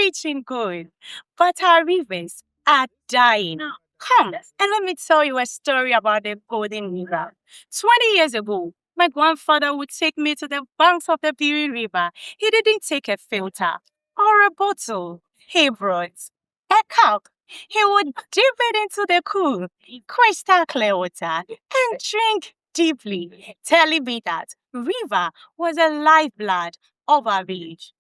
rich in gold, but our rivers are dying. Come and let me tell you a story about the Golden River. 20 years ago, my grandfather would take me to the banks of the Beauty River. He didn't take a filter or a bottle. He brought a cup. He would dip it into the cool, crystal clear water and drink deeply, telling me that river was a lifeblood of our village.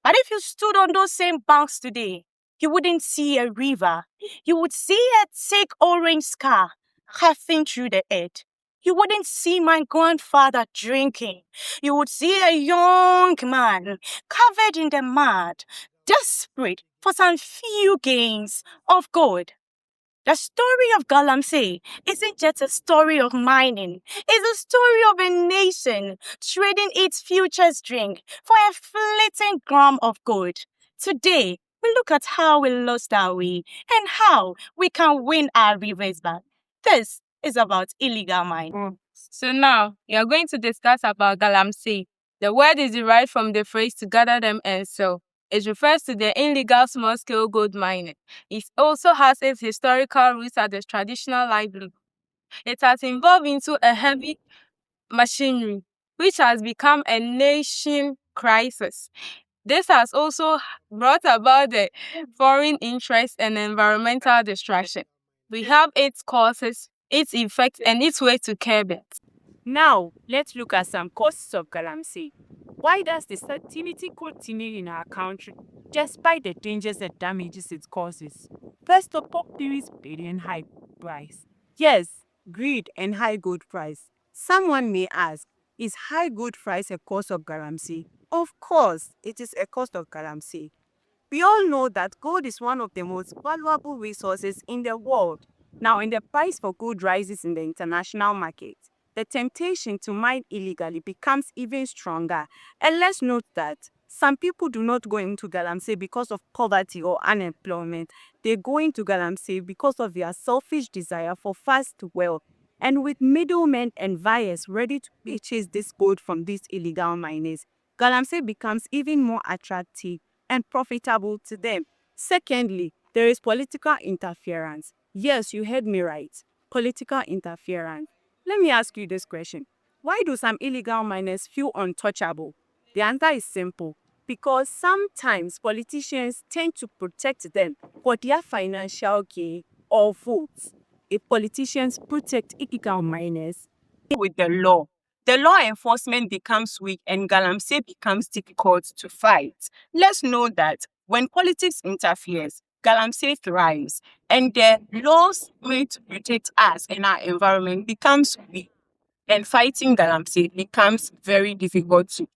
But if you stood on those same banks today, you wouldn't see a river. You would see a thick orange scar passing through the earth. You wouldn't see my grandfather drinking. You would see a young man covered in the mud, desperate for some few gains of gold. The story of Galamsey isn't just a story of mining. It's a story of a nation trading its future's drink for a fleeting gram of gold. Today, we look at how we lost our way and how we can win our rivers back. This is about illegal mining. So now, we are going to discuss about Galamsey. The word is derived from the phrase to gather them and sell. It refers to the illegal small-scale gold mining. It also has its historical roots as the traditional livelihood. It has evolved into a heavy machinery, which has become a nation crisis. This has also brought about the foreign interest and environmental destruction. We have its causes, its effects, and its way to curb it. Now, let's look at some causes of Galamsey. Why does this activity continue in our country despite the dangers and damages it causes? First, the top 3 is greed and high price. Yes, greed and high gold price. Someone may ask, is high gold price a cause of Galamsey? Of course, it is a cause of Galamsey. We all know that gold is one of the most valuable resources in the world. Now, when the price for gold rises in the international market, the temptation to mine illegally becomes even stronger. And let's note that some people do not go into Galamsey because of poverty or unemployment. They go into Galamsey because of their selfish desire for fast wealth. And with middlemen and buyers ready to purchase this gold from these illegal miners, Galamsey becomes even more attractive and profitable to them. Secondly, there is political interference. Yes, you heard me right. Political interference. Let me ask you this question. Why do some illegal miners feel untouchable? The answer is simple. Because sometimes politicians tend to protect them for their financial gain or votes. If politicians protect illegal miners with the law enforcement becomes weak and Galamsey becomes difficult to fight. Let's know that when politics interferes, Galamsey thrives, and the laws made to protect us and our environment becomes weak, and fighting Galamsey becomes very difficult to.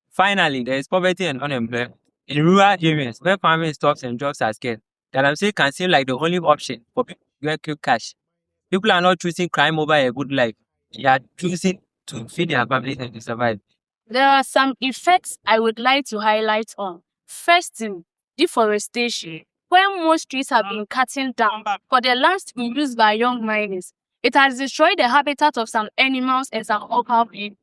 Finally, there is poverty and unemployment. In rural areas where farming stops and jobs are scarce, Galamsey can seem like the only option for people to get quick cash. People are not choosing crime over a good life. They are choosing to feed their families and to survive. There are some effects I would like to highlight on. First, deforestation, where most trees have been cutting down for the lands to be used by young miners. It has destroyed the habitat of some animals and some local people.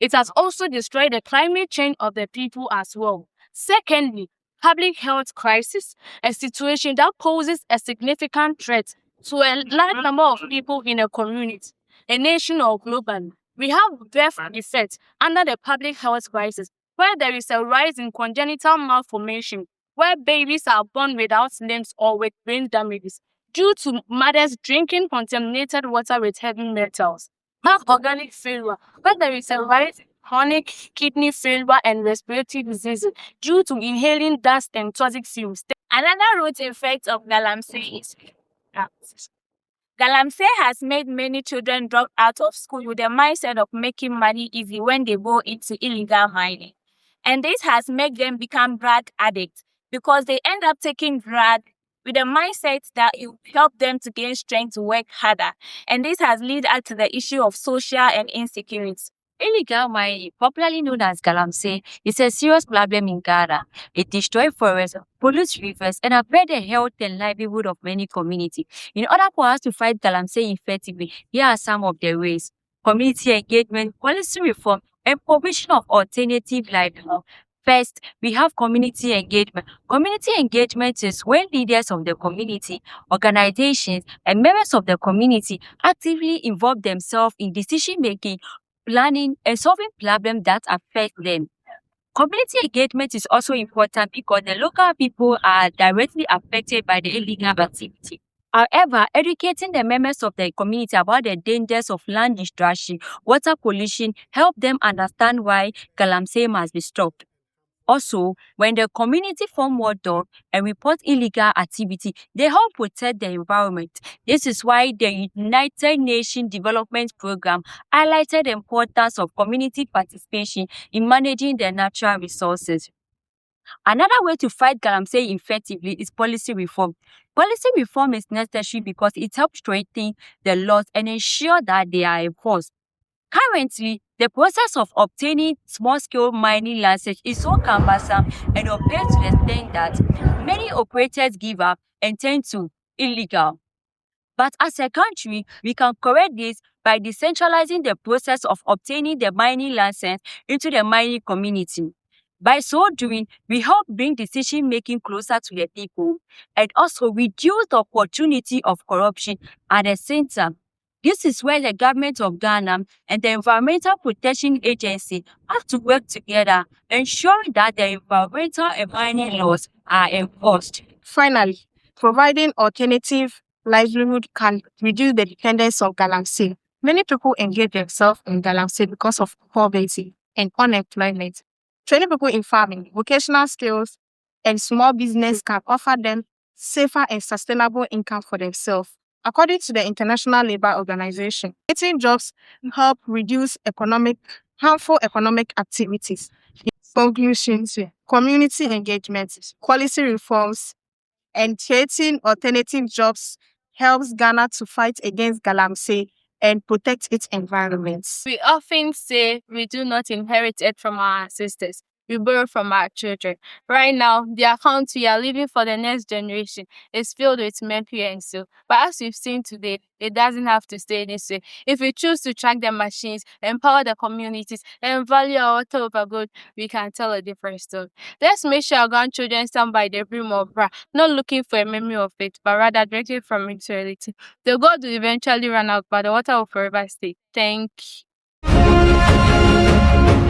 It has also destroyed the climate change of the people as well. Secondly, public health crisis, a situation that poses a significant threat to a large number of people in a community, a nation or globally. We have birth defects under the public health crisis, where there is a rise in congenital malformation, where babies are born without limbs or with brain damages due to mothers drinking contaminated water with heavy metals. Mass organic failure, where there is a rise in chronic kidney failure and respiratory diseases due to inhaling dust and toxic fumes. Another root effect of Galamsey is drugs. Galamsey has made many children drop out of school with the mindset of making money easy when they go into illegal mining. And this has made them become drug addicts because they end up taking drugs with the mindset that it will help them to gain strength to work harder. And this has led up to the issue of social and insecurity. Illegal mining, popularly known as Galamsey, is a serious problem in Ghana. It destroys forests, pollutes rivers, and affects the health and livelihood of many communities. In order for us to fight Galamsey effectively, here are some of the ways: community engagement, policy reform, and provision of alternative livelihood. First, we have community engagement. Community engagement is when leaders of the community, organizations, and members of the community actively involve themselves in decision making, planning, and solving problems that affect them. Community engagement is also important because the local people are directly affected by the illegal activity. However, educating the members of the community about the dangers of land destruction, water pollution, help them understand why galamsey must be stopped. Also, when the community form watchdog and report illegal activity, they help protect the environment. This is why the United Nations Development Program highlighted the importance of community participation in managing the natural resources. Another way to fight galamsey effectively is policy reform. Policy reform is necessary because it helps strengthen the laws and ensure that they are enforced. Currently, the process of obtaining small-scale mining license is so cumbersome and opaque to the extent that many operators give up and turn to illegal. But as a country, we can correct this by decentralizing the process of obtaining the mining license into the mining community. By so doing, we help bring decision-making closer to the people and also reduce the opportunity of corruption at the same time. This is where the government of Ghana and the Environmental Protection Agency have to work together, ensuring that the environmental and mining laws are enforced. Finally, providing alternative livelihood can reduce the dependence of galamsey. Many people engage themselves in galamsey because of poverty and unemployment. Training people in farming, vocational skills, and small business can offer them safer and sustainable income for themselves. According to the International Labour Organization, creating jobs help reduce harmful economic activities. Conclusions: community engagement, policy reforms, and creating alternative jobs helps Ghana to fight against galamsey and protect its environment. We often say we do not inherit it from our ancestors. We borrow from our children. Right now, the account we are leaving for the next generation is filled with mercury and so. But as we've seen today, it doesn't have to stay this way. If we choose to track the machines, empower the communities, and value our water over gold, we can tell a different story. Let's make sure our grandchildren stand by the brim of bra, not looking for a memory of it, but rather drinking from its reality. The gold will eventually run out, but the water will forever stay. Thank you.